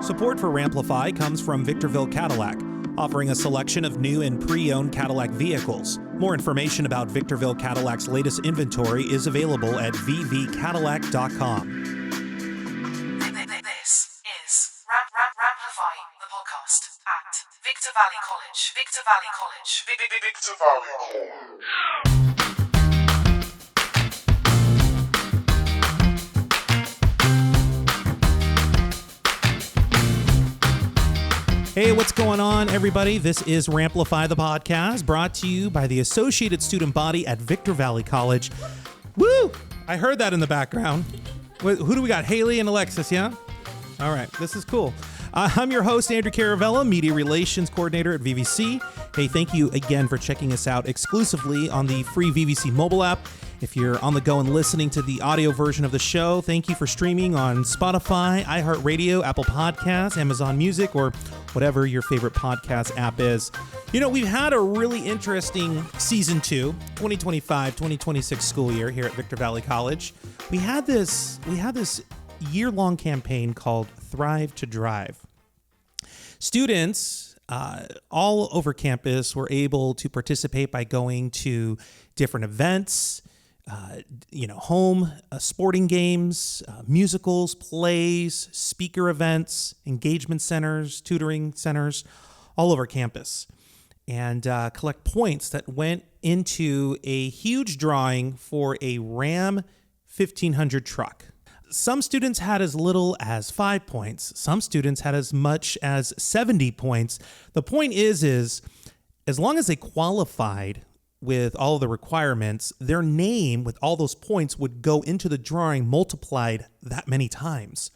Support for Ramplifi comes from Victorville Cadillac, offering a selection of new and pre-owned Cadillac vehicles. More information about Victorville Cadillac's latest inventory is available at vvcadillac.com. This is Ramplify, the podcast at Victor Valley College. Victor Valley College. Victor Valley College. Hey, what's going on, everybody? This is Ramplify, the podcast, brought to you by the Associated Student Body at Victor Valley College. Woo! I heard that in the background. Who do we got? Haley and Alexis, yeah? All right, this is cool. I'm your host, Andrew Caravella, Media Relations Coordinator at VVC. Hey, thank you again for checking us out exclusively on the free VVC mobile app. If you're on the go and listening to the audio version of the show, thank you for streaming on Spotify, iHeartRadio, Apple Podcasts, Amazon Music, or whatever your favorite podcast app is. You know, we've had a really interesting season 2, 2025-2026 school year here at Victor Valley College. We had this year-long campaign called Thrive to Drive. Students all over campus were able to participate by going to different events, home sporting games, musicals, plays, speaker events, engagement centers, tutoring centers, all over campus, and collect points that went into a huge drawing for a Ram 1500 truck. Some students had as little as 5 points. Some students had as much as 70 points. The point is as long as they qualified with all of the requirements, their name with all those points would go into the drawing multiplied that many times.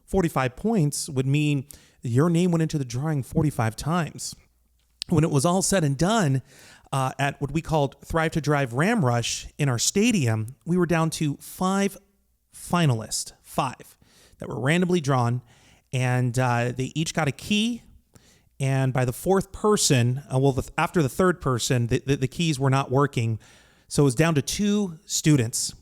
45 points would mean your name went into the drawing 45 times. When it was all said and done, at what we called Thrive to Drive Ram Rush in our stadium, we were down to 5 finalists, 5 that were randomly drawn, and they each got a key. And by the fourth person, after the third person, the keys were not working. So it was down to 2 students.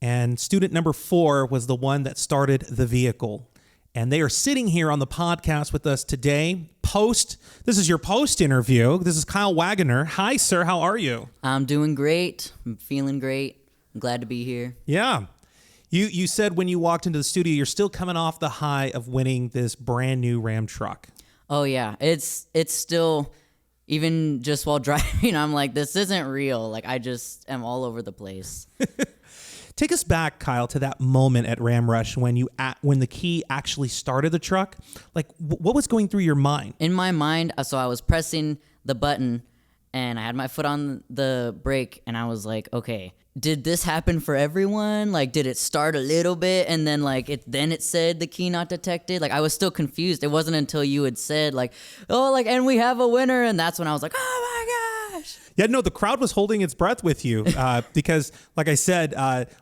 And student number 4 was the one that started the vehicle. And they are sitting here on the podcast with us today. This is your post interview. This is Kyle Waggoner. Hi, sir. How are you? I'm doing great. I'm feeling great. I'm glad to be here. Yeah. You said when you walked into the studio, you're still coming off the high of winning this brand new Ram truck. Oh yeah, it's still, even just while driving, I'm like, this isn't real. Like, I just am all over the place. Take us back, Kyle, to that moment at Ram Rush when the key actually started the truck. Like, what was going through your mind? In my mind, so I was pressing the button, and I had my foot on the brake, and I was like, okay, did this happen for everyone? Like, did it start a little bit and then it said the key not detected? Like, I was still confused. It wasn't until you had said and we have a winner. And that's when I was like, oh my gosh. Yeah, no, the crowd was holding its breath with you because, like I said,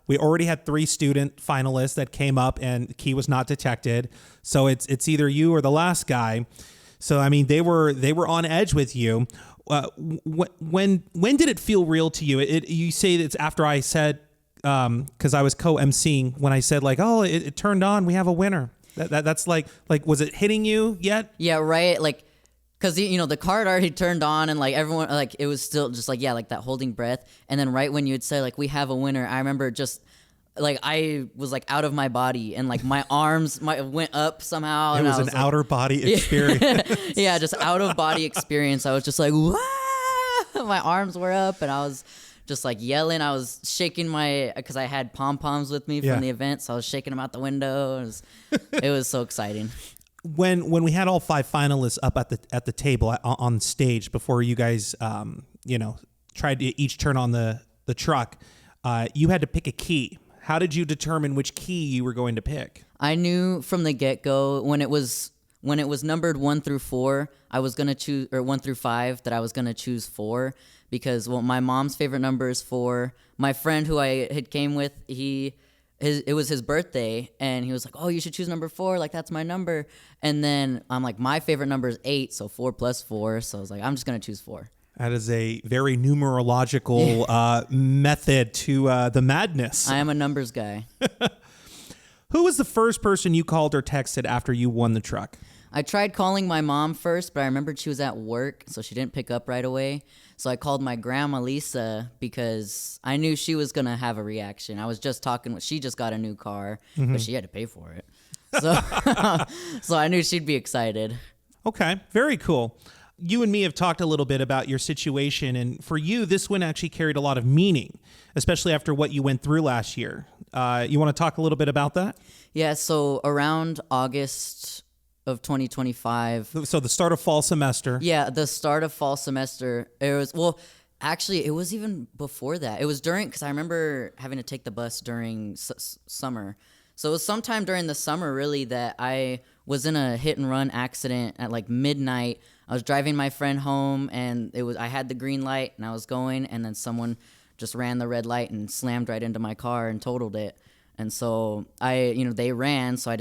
we already had 3 student finalists that came up and the key was not detected. So it's either you or the last guy. So, I mean, they were on edge with you. When did it feel real to you? You say it's after I said, because I was co-emceeing when I said it turned on, we have a winner. That's like was it hitting you yet? Yeah, right. Like, because the card already turned on and everyone it was still just that holding breath. And then right when you had said we have a winner, I remember just I was out of my body and my arms went up somehow. It was an outer body experience. Yeah, just out of body experience. I was just Wah! My arms were up and I was just yelling. I was shaking because I had pom-poms with me from the event. So I was shaking them out the window. It was so exciting. When we had all 5 finalists up at the table on stage before you guys, tried to each turn on the truck, you had to pick a key. How did you determine which key you were going to pick? I knew from the get-go when it was numbered 1 through 4, I was going to choose, or 1 through 5, that I was going to choose 4 because, my mom's favorite number is 4. My friend who I had came with, it was his birthday, and he was like, oh, you should choose number 4. That's my number. And then I'm like, my favorite number is 8, so 4 plus 4. So I was like, I'm just going to choose 4. That is a very numerological method to the madness. I am a numbers guy. Who was the first person you called or texted after you won the truck? I tried calling my mom first, but I remembered she was at work, so she didn't pick up right away. So I called my grandma Lisa because I knew she was going to have a reaction. I was just talking she just got a new car, but she had to pay for it. So, so I knew she'd be excited. Okay, very cool. You and me have talked a little bit about your situation, and for you, this one actually carried a lot of meaning, especially after what you went through last year. You want to talk a little bit about that? Yeah, so around August of 2025. So the start of fall semester. Yeah, the start of fall semester. Actually, it was even before that. It was because I remember having to take the bus during summer. So it was sometime during the summer, really, that I was in a hit and run accident at like midnight. I was driving my friend home, and I had the green light, and I was going, and then someone just ran the red light and slammed right into my car and totaled it. And so they ran, so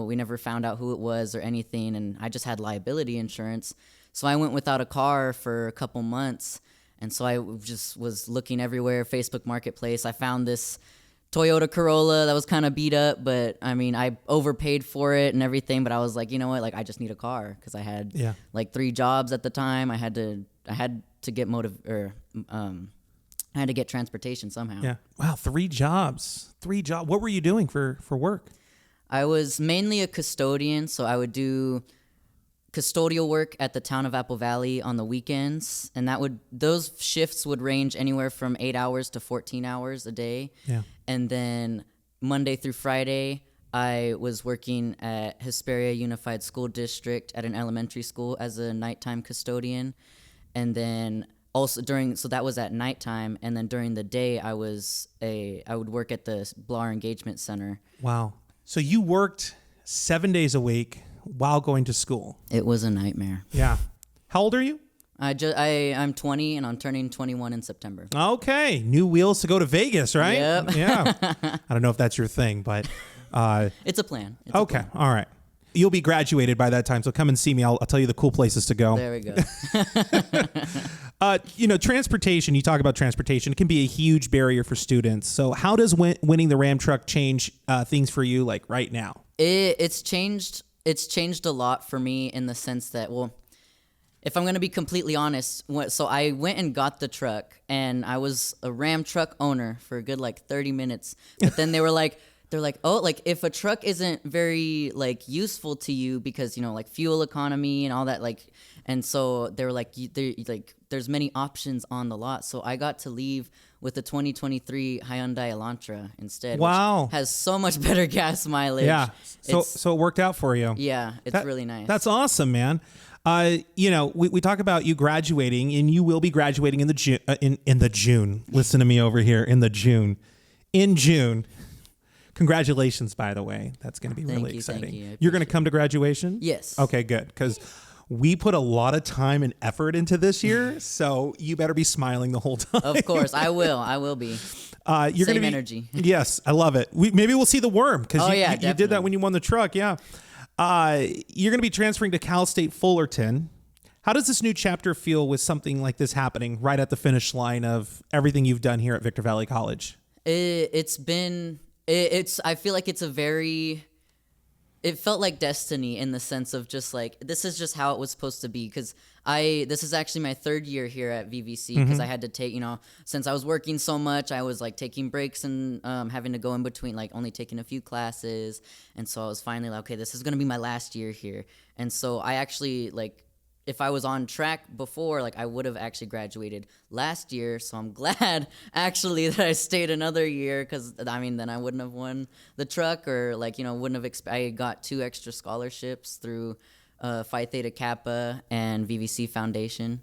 we never found out who it was or anything, and I just had liability insurance. So I went without a car for a couple months, and so I just was looking everywhere, Facebook Marketplace. I found this Toyota Corolla that was kind of beat up, but I mean, I overpaid for it and everything, but I was like, you know what, like I just need a car because I had like 3 jobs at the time. I had to get I had to get transportation somehow. Yeah. Wow, 3 jobs. 3 jobs. What were you doing for work? I was mainly a custodian, so I would do custodial work at the town of Apple Valley on the weekends, and those shifts would range anywhere from 8 hours to 14 hours a day. Yeah. And then Monday through Friday, I was working at Hesperia Unified School District at an elementary school as a nighttime custodian. And then also so that was at nighttime, and then during the day I would work at the Blair Engagement Center. Wow. So you worked 7 days a week while going to school. It was a nightmare. Yeah. How old are you? I'm 20, and I'm turning 21 in September. Okay. New wheels to go to Vegas, right? Yep. Yeah. I don't know if that's your thing, but it's a plan. Okay. All right. You'll be graduated by that time, so come and see me. I'll tell you the cool places to go. There we go. Transportation, you talk about transportation. It can be a huge barrier for students. So how does winning the Ram truck change things for you, like right now? It's changed a lot for me in the sense that, if I'm going to be completely honest, so I went and got the truck, and I was a Ram truck owner for a good 30 minutes. But then they're like, oh, if a truck isn't very useful to you because fuel economy and all that, and so they were there's many options on the lot. So I got to leave with the 2023 Hyundai Elantra instead. Wow. Which has so much better gas mileage. Yeah. So it worked out for you. Yeah, it's really nice. That's awesome, man. We talk about you graduating, and you will be graduating in the June. Listen to me over here, in June. Congratulations, by the way. That's going to be really exciting. Thank you. You're going to come to graduation? Yes. Okay, good. Because we put a lot of time and effort into this year, so you better be smiling the whole time. Of course, I will. I will be. You're Same gonna be, energy. Yes, I love it. Maybe we'll see the worm, because you did that when you won the truck. Yeah. You're going to be transferring to Cal State Fullerton. How does this new chapter feel with something like this happening right at the finish line of everything you've done here at Victor Valley College? I feel like it felt like destiny in the sense of just this is just how it was supposed to be, because this is actually my 3rd year here at VVC, because I had to take, since I was working so much, I was taking breaks and having to go in between, only taking a few classes. And so I was finally okay, this is going to be my last year here. And so I actually if I was on track before, I would have actually graduated last year. So I'm glad actually that I stayed another year, because then I wouldn't have won the truck, or wouldn't have. I got 2 extra scholarships through Phi Theta Kappa and VVC Foundation.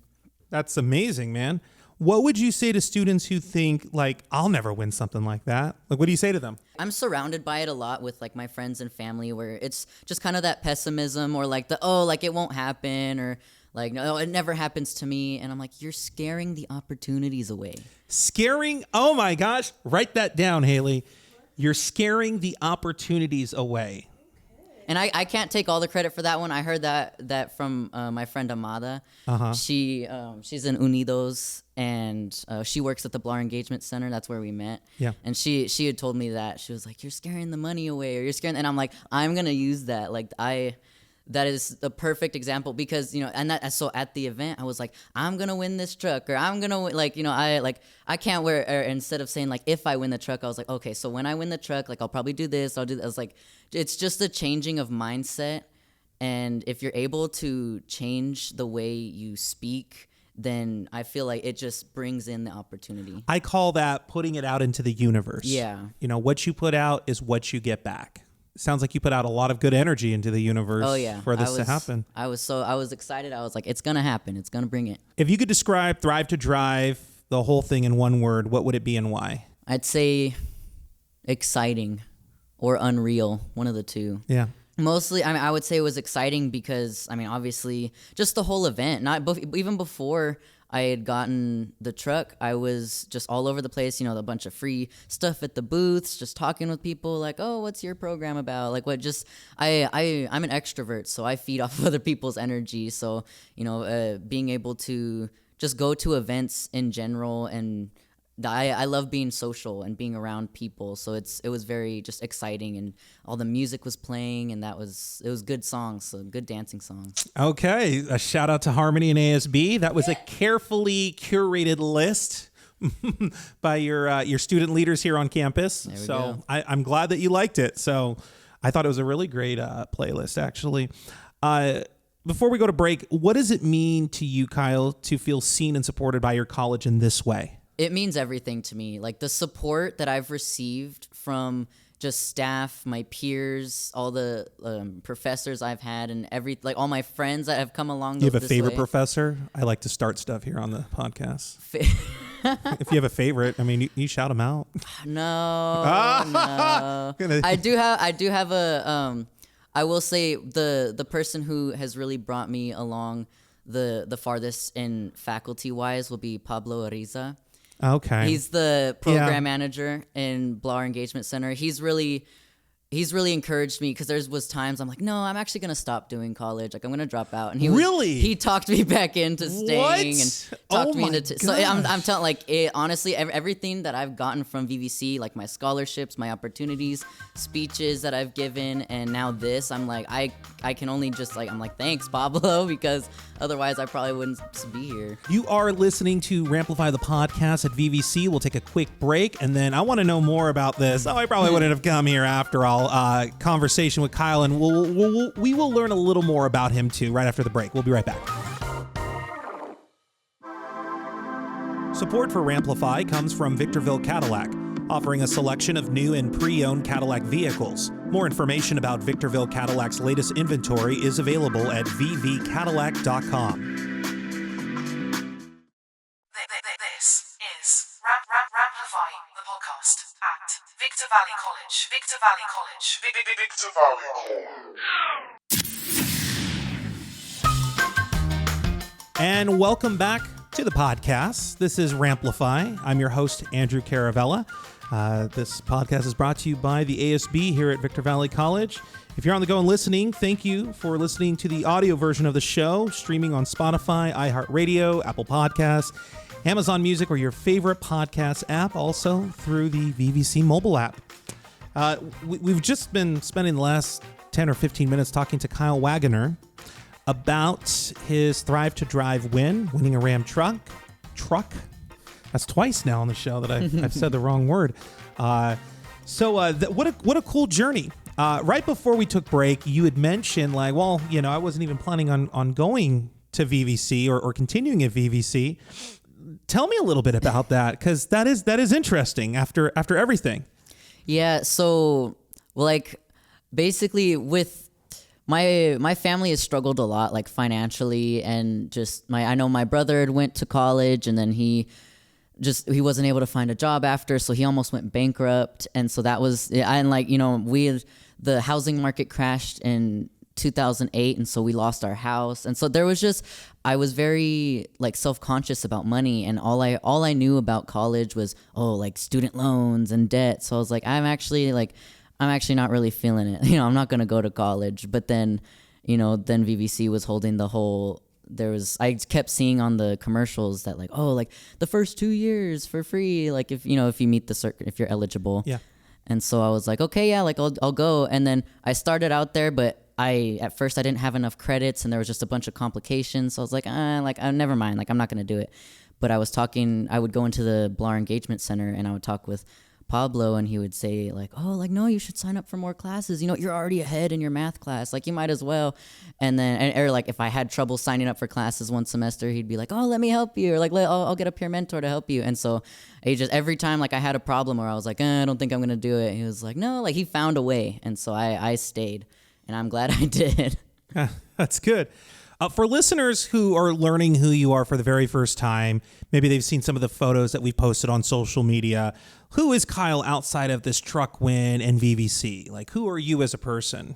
That's amazing, man. What would you say to students who think I'll never win something like that? What do you say to them? I'm surrounded by it a lot with my friends and family, where it's just kind of that pessimism, or it won't happen, or no, it never happens to me. And I'm like, you're scaring the opportunities away. Scaring? Oh my gosh. Write that down, Haley. You're scaring the opportunities away. And I can't take all the credit for that one. I heard that from my friend Amada. She's in Unidos, and she works at the Blar Engagement Center. That's where we met. Yeah. And she had told me that. She was like, "You're scaring the money away, or you're scaring," and I'm like, I'm gonna use that. Like that is the perfect example, because so at the event I was like, I'm gonna win this truck, or I'm gonna win, I can't wear, or instead of saying like if I win the truck, I was like, okay, so when I win the truck, like I'll probably do this, I'll do this. I was like, it's just a changing of mindset, and if you're able to change the way you speak, then I feel like it just brings in the opportunity. I call that putting it out into the universe. Yeah. What you put out is what you get back. Sounds like you put out a lot of good energy into the universe for this to happen. I was excited. I was like, it's going to happen. It's going to bring it. If you could describe Thrive to Drive, the whole thing in one word, what would it be and why? I'd say exciting or unreal, one of the two. Yeah. Mostly, I would say it was exciting because, obviously, just the whole event. Even before I had gotten the truck, I was just all over the place, a bunch of free stuff at the booths, just talking with people like, oh, what's your program about? Like I'm an extrovert, so I feed off of other people's energy. So, being able to just go to events in general, and I love being social and being around people. So it was very just exciting, and all the music was playing, and it was good songs, so good dancing songs. Okay, a shout out to Harmony and ASB. That was a carefully curated list by your student leaders here on campus. So I'm glad that you liked it. So I thought it was a really great playlist, actually. Before we go to break, what does it mean to you, Kyle, to feel seen and supported by your college in this way? It means everything to me. Like the support that I've received from just staff, my peers, all the professors I've had, and all my friends that have come along. You have a favorite professor? I like to start stuff here on the podcast. If you have a favorite, you shout them out. No. I do have a. I will say the person who has really brought me along the farthest in faculty wise will be Pablo Ariza. Okay. He's the program manager in Blar Engagement Center. He's really encouraged me, because there was times I'm like, no, I'm actually going to stop doing college. Like, I'm going to drop out. And he talked me back into staying and talked me into so I'm telling, like, honestly, everything that I've gotten from VVC, like my scholarships, my opportunities, speeches that I've given, and now this, I'm like, I can only just like, I'm like, thanks, Pablo, because otherwise I probably wouldn't be here. You are listening to Ramplify the podcast at VVC. We'll take a quick break, and then I want to know more about this. I probably wouldn't have come here after all. Conversation with Kyle, and we will learn a little more about him too right after the break. We'll be right back. Support for Ramplify comes from Victorville Cadillac, offering a selection of new and pre-owned Cadillac vehicles. More information about Victorville Cadillac's latest inventory is available at vvcadillac.com. This is Ramplify the podcast at Victor Valley College. Victor Valley College. Victor Valley College. And welcome back to the podcast. This is Ramplify. I'm your host, Andrew Caravella. This podcast is brought to you by the ASB here at Victor Valley College. If you're on the go and listening, thank you for listening to the audio version of the show, streaming on Spotify, iHeartRadio, Apple Podcasts, Amazon Music, or your favorite podcast app, also through the VVC mobile app. We've just been spending the last 10 or 15 minutes talking to Kyle Waggoner about his Thrive to Drive winning a Ram truck. That's twice now on the show that I've said the wrong word. What a cool journey. Right before we took break, you had mentioned I wasn't even planning on going to VVC or continuing at VVC. Tell me a little bit about that, because that is interesting after everything. Yeah. So, basically, with my family has struggled a lot, financially, and just I know my brother had went to college, and then he wasn't able to find a job after, so he almost went bankrupt, and so that was, and the housing market crashed in 2008, and so we lost our house, and so there was I was very self-conscious about money, and all I knew about college was student loans and debt. So I was like, I'm actually I'm actually not really feeling it. I'm not going to go to college. But then, then VVC was holding the whole, I kept seeing on the commercials that like, oh, like the first 2 years for free. Like if you meet the circuit, if you're eligible. Yeah. And so I was like, okay, yeah, like I'll go. And then I started out there, but at first I didn't have enough credits and there was just a bunch of complications. So I was like, never mind. Like I'm not going to do it. But I would go into the Blar Engagement Center and I would talk with Pablo, and he would say like, oh, like, no, you should sign up for more classes. You're already ahead in your math class. Like you might as well. And then, or like if I had trouble signing up for classes one semester, he'd be like, oh, let me help you. Or like, I'll get a peer mentor to help you. And so every time like I had a problem where I was like, I don't think I'm going to do it. He was like, no, like he found a way. And so I stayed, and I'm glad I did. That's good. For listeners who are learning who you are for the very first time, maybe they've seen some of the photos that we've posted on social media. Who is Kyle outside of this truck win and VVC? Like, who are you as a person?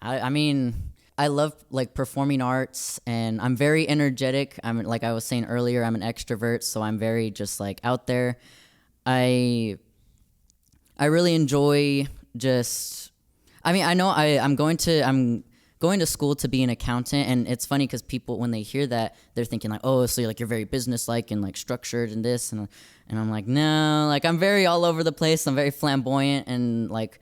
I mean, I love like performing arts, and I'm very energetic. I'm like I was saying earlier, I'm an extrovert, so I'm very just like out there. I really enjoy just. I mean, I know I'm going to school to be an accountant, and it's funny because people, when they hear that, they're thinking like, oh, so you're very business-like and like structured and this, and I'm like, no, like I'm very all over the place. I'm very flamboyant, and like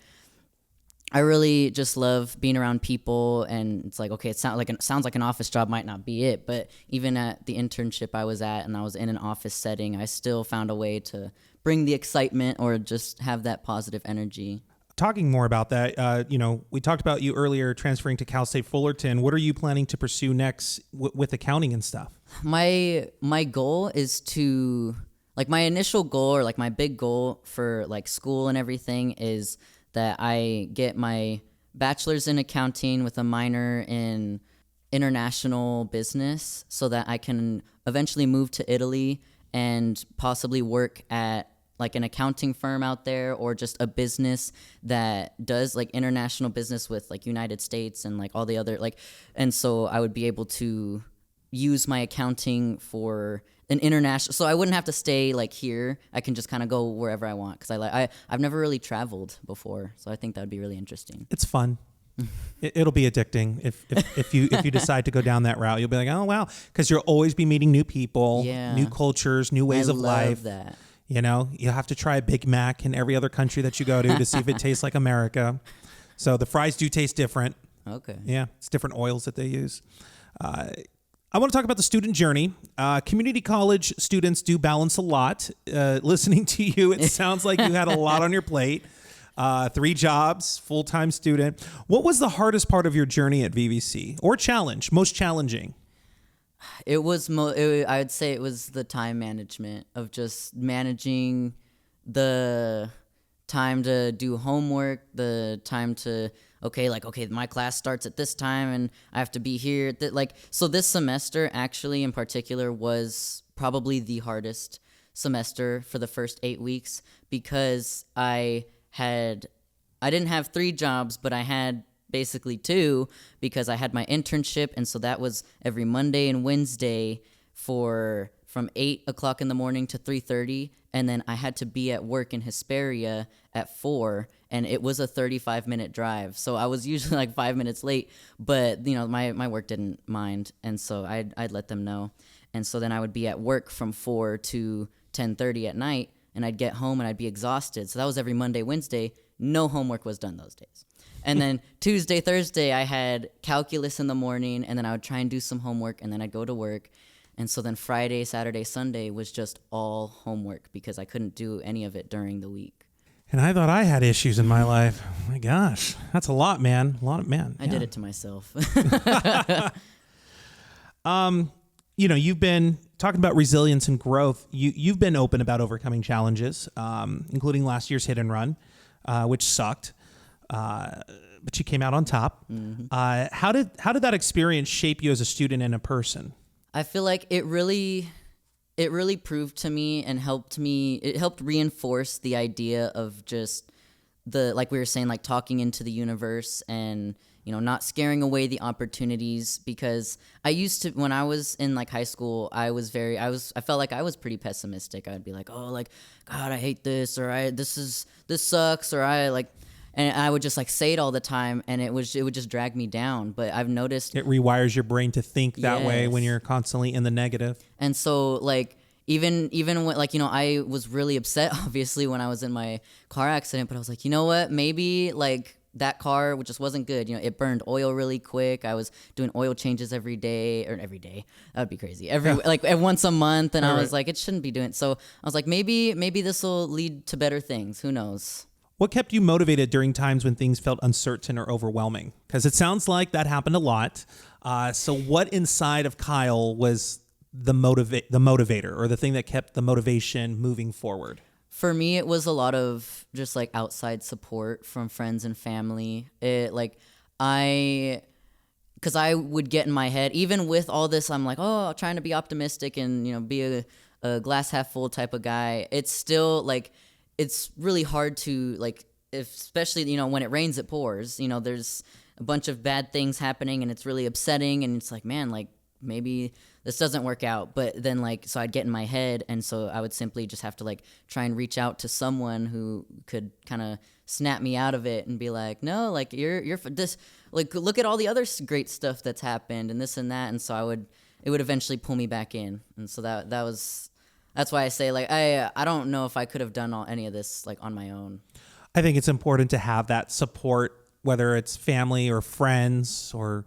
I really just love being around people. And it's like, okay, it sounds like an office job might not be it, but even at the internship I was at, and I was in an office setting, I still found a way to bring the excitement or just have that positive energy. Talking more about that, we talked about you earlier transferring to Cal State Fullerton. What are you planning to pursue next with accounting and stuff? My goal is to, like, my initial goal, or like my big goal for like school and everything, is that I get my bachelor's in accounting with a minor in international business, so that I can eventually move to Italy and possibly work at like an accounting firm out there, or just a business that does like international business with like United States and like all the other and so I would be able to use my accounting for an international, so I wouldn't have to stay like here. I can just kind of go wherever I want, because I've never really traveled before, so I think that would be really interesting. It's fun. It'll be addicting if you decide to go down that route. You'll be like, oh wow, because you'll always be meeting new people, new cultures, new ways of life. I love that. You have to try a Big Mac in every other country that you go to see if it tastes like America. So the fries do taste different. Okay. Yeah, it's different oils that they use. I want to talk about the student journey. Community college students do balance a lot. Listening to you, it sounds like you had a lot on your plate. 3 jobs, full-time student. What was the hardest part of your journey at VVC, or most challenging? It was, I would say it was the time management, of just managing the time to do homework, the time to, okay, my class starts at this time and I have to be here. So this semester actually in particular was probably the hardest semester for the first 8 weeks, because I didn't have 3 jobs, but I had basically 2, because I had my internship, and so that was every Monday and Wednesday from 8 o'clock in the morning to 3:30, and then I had to be at work in Hesperia at 4, and it was a 35-minute drive, so I was usually like 5 minutes late, but my work didn't mind, and so I'd let them know, and so then I would be at work from 4 to 10:30 at night, and I'd get home and I'd be exhausted. So that was every Monday, Wednesday. No homework was done those days. And then Tuesday, Thursday, I had calculus in the morning, and then I would try and do some homework, and then I'd go to work. And so then Friday, Saturday, Sunday was just all homework, because I couldn't do any of it during the week. And I thought I had issues in my life. Oh my gosh, that's a lot, man. I did it to myself. You've been talking about resilience and growth. You've been open about overcoming challenges, including last year's hit and run, which sucked. But you came out on top. Mm-hmm. How did that experience shape you as a student and a person? I feel like it really proved to me and helped me. It helped reinforce the idea of just like we were saying, like talking into the universe and, not scaring away the opportunities, because I used to, when I was in like high school, I felt like I was pretty pessimistic. I'd be like, oh, like, God, I hate this, or this sucks, or and I would just like say it all the time, and it would just drag me down. But I've noticed It rewires your brain to think that way when Yes. you're constantly in the negative. And so like even when like, you know, I was really upset obviously when I was in my car accident, but I was like, you know what, maybe like that car which just wasn't good, you know, it burned oil really quick. I was doing oil changes every day. That would be crazy. Like once a month, and I was like, it shouldn't be doing. So I was like, maybe this will lead to better things. Who knows? What kept you motivated during times when things felt uncertain or overwhelming? Because it sounds like that happened a lot. So what inside of Kyle was the motivator, or the thing that kept the motivation moving forward? For me, it was a lot of just like outside support from friends and family. Because I would get in my head, even with all this, I'm like, oh, trying to be optimistic and, you know, be a glass half full type of guy. It's still like, it's really hard to like, especially, you know, when it rains, it pours. You know, there's a bunch of bad things happening, and it's really upsetting. And it's like, man, like maybe this doesn't work out. But then like, so I'd get in my head, and so I would simply just have to like try and reach out to someone who could kind of snap me out of it and be like, no, like you're this, like look at all the other great stuff that's happened and this and that. And so it would eventually pull me back in. And so that's why I say like I don't know if I could have done any of this like on my own. I think it's important to have that support, whether it's family or friends or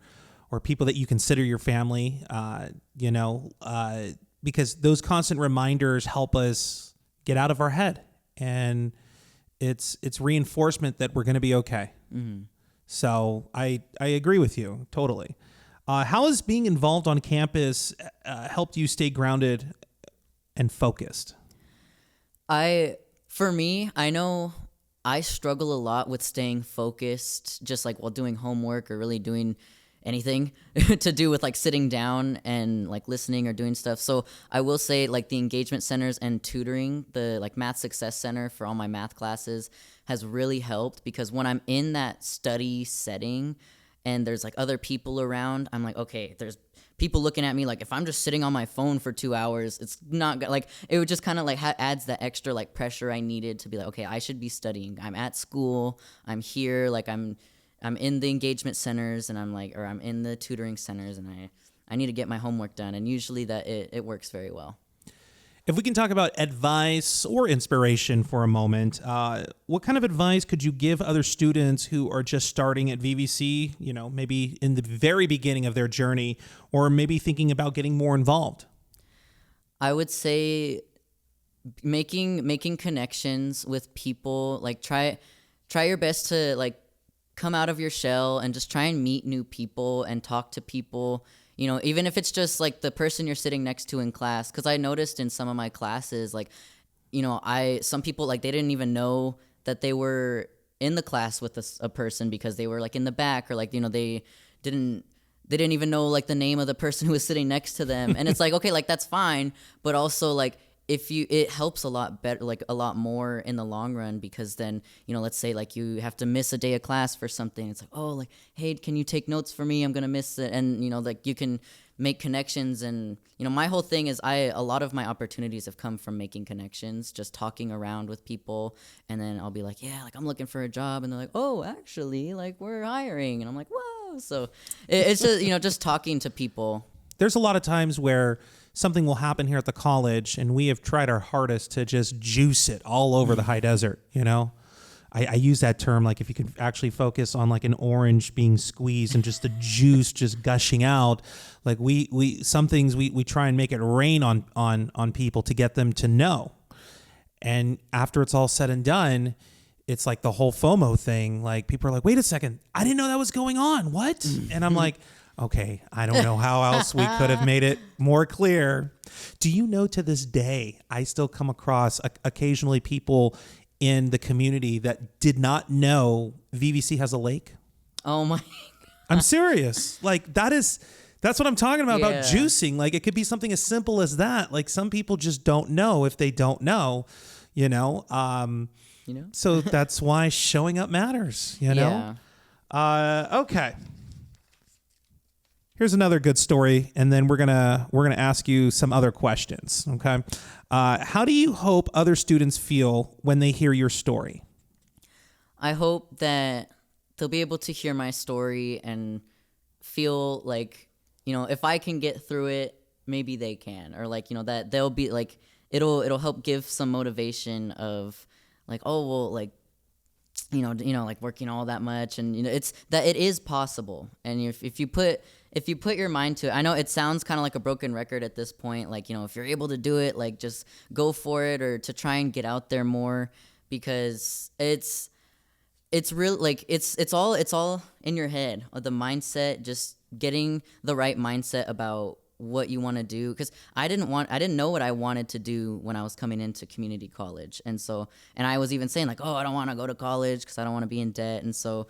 people that you consider your family, because those constant reminders help us get out of our head, and it's reinforcement that we're going to be okay. Mm-hmm. So I agree with you totally. How has being involved on campus helped you stay grounded and focused? For me, I know I struggle a lot with staying focused, just like while doing homework or really doing anything to do with like sitting down and like listening or doing stuff. So I will say like the engagement centers and tutoring, the like math success center for all my math classes has really helped, because when I'm in that study setting and there's like other people around, I'm like, okay, there's people looking at me. Like if I'm just sitting on my phone for 2 hours, it's not like, it would just kind of like adds that extra like pressure I needed to be like, okay, I should be studying. I'm at school. I'm here. Like I'm in the engagement centers, and I'm in the tutoring centers, and I need to get my homework done. And usually that it works very well. If we can talk about advice or inspiration for a moment, what kind of advice could you give other students who are just starting at VVC, you know, maybe in the very beginning of their journey, or maybe thinking about getting more involved? I would say making connections with people. Like try your best to like come out of your shell and just try and meet new people and talk to people, you know, even if it's just like the person you're sitting next to in class. Because I noticed in some of my classes, like, you know, some people, like, they didn't even know that they were in the class with a person, because they were like in the back, or like, you know, they didn't even know like the name of the person who was sitting next to them. And it's like, okay, like that's fine, but also like it helps a lot better, like a lot more in the long run, because then, you know, let's say like you have to miss a day of class for something. It's like, oh, like, hey, can you take notes for me? I'm going to miss it. And, you know, like you can make connections. And, you know, my whole thing is a lot of my opportunities have come from making connections, just talking around with people. And then I'll be like, yeah, like I'm looking for a job. And they're like, oh, actually, like we're hiring. And I'm like, whoa. So it's just, you know, just talking to people. There's a lot of times where something will happen here at the college, and we have tried our hardest to just juice it all over the high desert, you know? I use that term, like if you could actually focus on like an orange being squeezed and just the juice just gushing out, like some things we try and make it rain on people to get them to know. And after it's all said and done, it's like the whole FOMO thing. Like people are like, wait a second, I didn't know that was going on. What? And I'm like, okay, I don't know how else we could have made it more clear. Do you know, to this day, I still come across occasionally people in the community that did not know VVC has a lake? Oh my. I'm serious. Like that's what I'm talking about Yeah. juicing. Like it could be something as simple as that. Like some people just don't know if they don't know, you know? You know? So that's why showing up matters, you know? Okay. Here's another good story, and then we're gonna ask you some other questions. Okay, how do you hope other students feel when they hear your story? I hope that they'll be able to hear my story and feel like, if I can get through it, maybe they can, or like, that they'll be like, it'll help give some motivation of like, oh, well, like, like working all that much, and it's that it is possible. And if you put your mind to it, I know it sounds kind of like a broken record at this point, like, if you're able to do it, like just go for it, or to try and get out there more, because it's real, like it's all in your head, the mindset, just getting the right mindset about what you want to do, because I didn't know what I wanted to do when I was coming into community college, and I was even saying like, oh, I don't want to go to college because I don't want to be in debt, and so,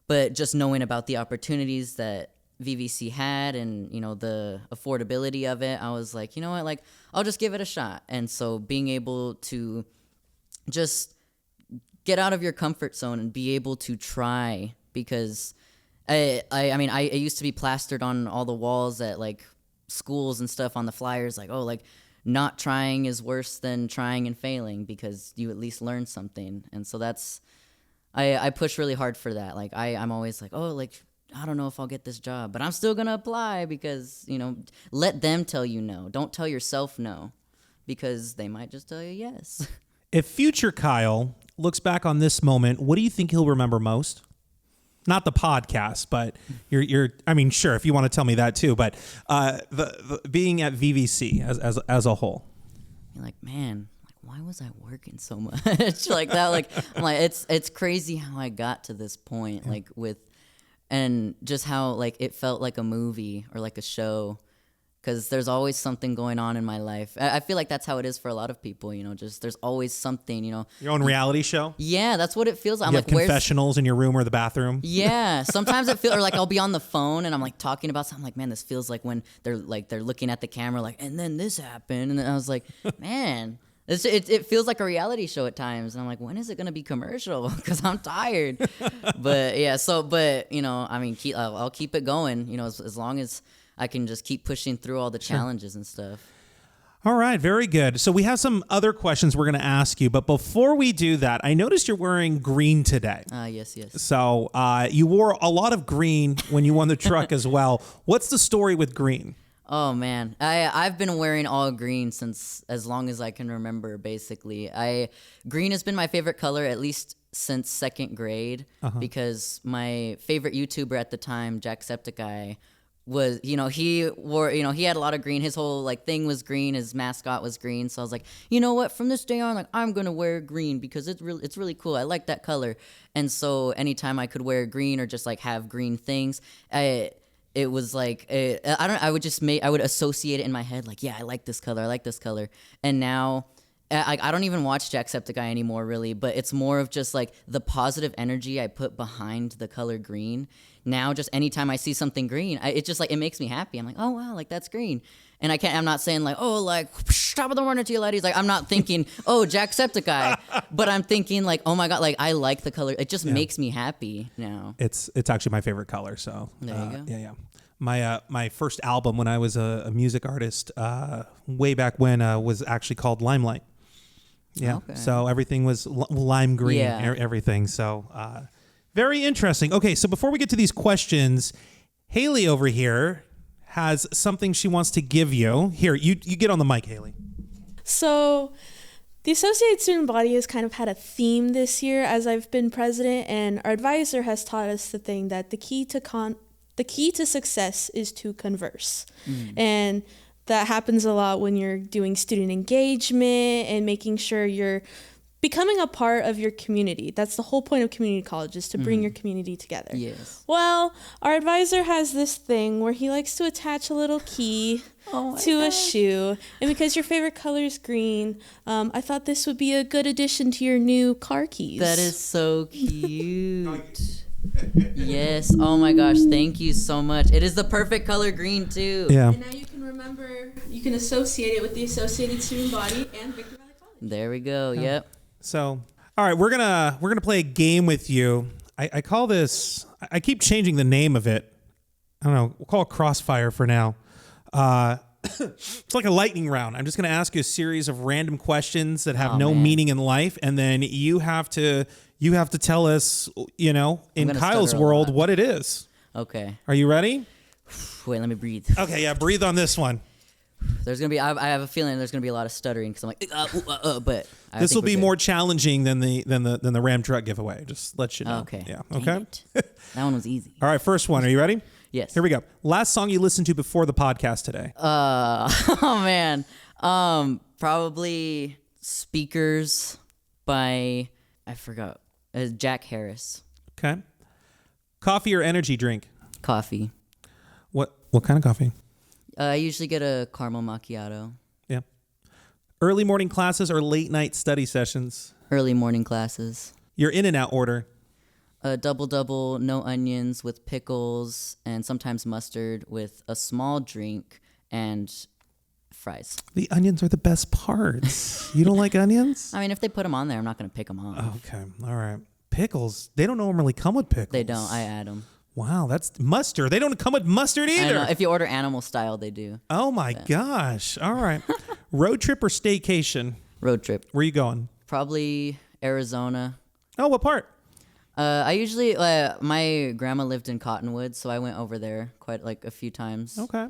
but just knowing about the opportunities that VVC had, and the affordability of it, I was like, you know what, like I'll just give it a shot. And so being able to just get out of your comfort zone and be able to try, because I mean I used to be plastered on all the walls at like schools and stuff, on the flyers, like, oh, like not trying is worse than trying and failing, because you at least learn something. And so that's, I push really hard for that. Like I'm always like, oh, like I don't know if I'll get this job, but I'm still gonna apply, because let them tell you no, don't tell yourself no, because they might just tell you yes. If future Kyle looks back on this moment, what do you think he'll remember most? Not the podcast, but I mean, sure, if you want to tell me that too, but the being at VVC as a whole. You're like, man, like why was I working so much like that? Like I'm like, it's crazy how I got to this point, like and just how like it felt like a movie or like a show, because there's always something going on in my life. I feel like that's how it is for a lot of people, just there's always something, Your own reality show? Yeah, that's what it feels like. I'm you like, have confessionals in your room or the bathroom? Yeah, sometimes it feels, or like I'll be on the phone and I'm like talking about something, like, man, this feels like when they're looking at the camera, like, and then this happened. And then I was like, man, it feels like a reality show at times. And I'm like, when is it going to be commercial? Because I'm tired. But yeah, I mean, I'll keep it going, as long as I can just keep pushing through all the challenges and stuff. All right, very good. So we have some other questions we're going to ask you, but before we do that, I noticed you're wearing green today. Yes. So you wore a lot of green when you won the truck as well. What's the story with green? Oh man, I've been wearing all green since as long as I can remember. Basically, green has been my favorite color at least since second grade, because my favorite YouTuber at the time, Jacksepticeye, was, he wore, he had a lot of green. His whole like thing was green. His mascot was green. So I was like, you know what? From this day on, like I'm gonna wear green because it's really cool. I like that color. And so anytime I could wear green or just like have green things, it was like I would associate it in my head, like, yeah, I like this color. And now I don't even watch Jacksepticeye anymore, really, but it's more of just like the positive energy I put behind the color green. Now, just anytime I see something green, it just like, it makes me happy. I'm like, oh wow, like that's green. And I'm not saying like, oh, like top of the morning to you ladies. Like I'm not thinking, oh, Jacksepticeye, but I'm thinking like, oh my God, like I like the color. It just makes me happy now. It's actually my favorite color. So there you go. Yeah. My first album when I was a music artist way back when was actually called Limelight. Yeah. Okay. So everything was lime green, everything. So very interesting. Okay. So before we get to these questions, Haley over here has something she wants to give you. Here, you get on the mic, Haley. So the Associated Student Body has kind of had a theme this year as I've been president, and our advisor has taught us the thing that the key to success is to converse. And that happens a lot when you're doing student engagement and making sure you're becoming a part of your community. That's the whole point of community college, is to bring your community together. Yes. Well, our advisor has this thing where he likes to attach a little key to a shoe. And because your favorite color is green, I thought this would be a good addition to your new car keys. That is so cute. Yes. Oh my gosh. Thank you so much. It is the perfect color green too. Yeah. And now you can remember, you can associate it with the Associated Student Body and Victor Valley College. There we go. Yeah. Yep. So, all right, we're gonna play a game with you. I call this. I keep changing the name of it. I don't know. We'll call it Crossfire for now. It's like a lightning round. I'm just gonna ask you a series of random questions that have no meaning in life, and then you have to You have to tell us, in gonna Kyle's stutter a world, lot. what it is. Okay. Are you ready? Wait, let me breathe. Okay, yeah, breathe on this one. There's gonna be. I have a feeling there's gonna be a lot of stuttering because I'm like, but This think will we're be good. more challenging than the Ram truck giveaway. Just let you know. Okay. Yeah. Dang Okay. it. That one was easy. All right. First one. Are you ready? Yes. Here we go. Last song you listened to before the podcast today. Oh man. Probably Speakers by I forgot. Jack Harris. Okay. Coffee or energy drink? Coffee. What kind of coffee? I usually get a caramel macchiato. Yeah. Early morning classes or late night study sessions? Early morning classes. Your In-N-Out order? A double, no onions with pickles and sometimes mustard with a small drink and fries. The onions are the best parts. You don't like onions? I mean, if they put them on there, I'm not going to pick them off. Okay. All right. Pickles. They don't normally come with pickles. They don't. I add them. Wow, that's mustard. They don't come with mustard I either. know. If you order animal style, they do. Oh my gosh. All right. Road trip or staycation? Road trip. Where you going? Probably Arizona. Oh, what part? I usually, my grandma lived in Cottonwood, so I went over there quite like a few times. Okay.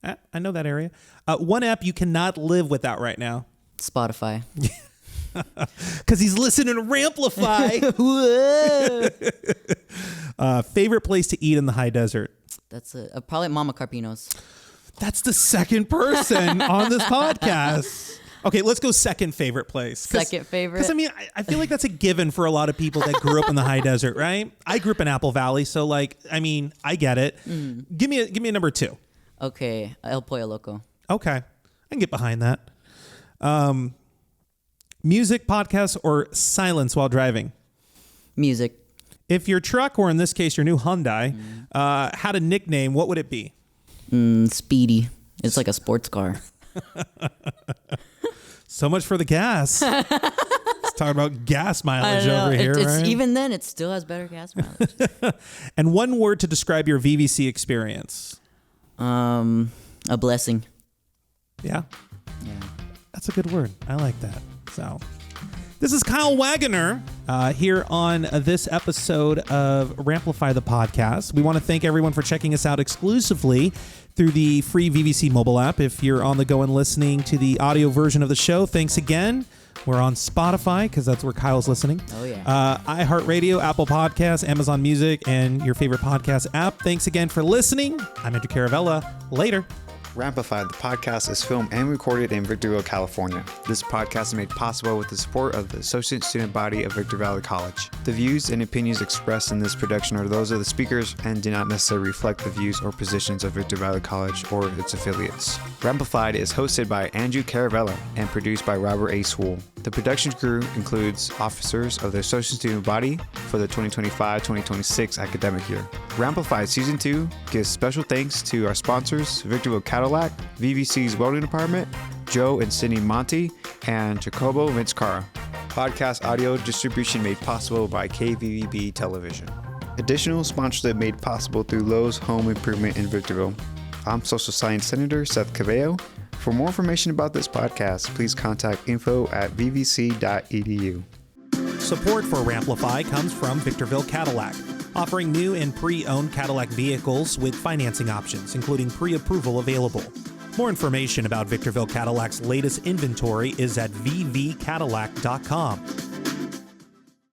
I know that area. One app you cannot live without right now. Spotify. Because he's listening to Ramplify. Favorite place to eat in the high desert? That's probably Mama Carpino's. That's the second person on this podcast. Okay, let's go second favorite place. Second favorite? Because, I mean, I feel like that's a given for a lot of people that grew up in the high desert, right? I grew up in Apple Valley, so, I get it. Give me a number two. Okay, El Pollo Loco. Okay, I can get behind that. Music, podcast, or silence while driving? Music. If your truck, or in this case your new Hyundai, had a nickname, what would it be? Speedy. It's like a sports car. So much for the gas. Let's talk about gas mileage over here, it's, right? Even then, it still has better gas mileage. And one word to describe your VVC experience. A blessing. Yeah, Yeah. that's a good word. I like that. So, this is Kyle Waggoner here on this episode of Ramplify the podcast. We want to thank everyone for checking us out exclusively through the free VVC mobile app. If you're on the go and listening to the audio version of the show, thanks again. We're on Spotify because that's where Kyle's listening. Oh, yeah. iHeartRadio, Apple Podcasts, Amazon Music, and your favorite podcast app. Thanks again for listening. I'm Andrew Caravella. Later. Ramplified, the podcast, is filmed and recorded in Victorville, California. This podcast is made possible with the support of the Associate Student Body of Victor Valley College. The views and opinions expressed in this production are those of the speakers and do not necessarily reflect the views or positions of Victor Valley College or its affiliates. Ramplified is hosted by Andrew Caravella and produced by Robert A. Swool. The production crew includes officers of the Associate Student Body for the 2025-2026 academic year. Ramplified Season 2 gives special thanks to our sponsors, Victorville Cadillac, VVC's Welding Department, Joe and Sydney Monty, and Jacobo Vincecara. Podcast audio distribution made possible by KVVB Television. Additional sponsorship made possible through Lowe's Home Improvement in Victorville. I'm Social Science Senator Seth Cabello. For more information about this podcast, please contact info@vvc.edu. Support for Ramplify comes from Victorville Cadillac, offering new and pre-owned Cadillac vehicles with financing options, including pre-approval available. More information about Victorville Cadillac's latest inventory is at vvcadillac.com.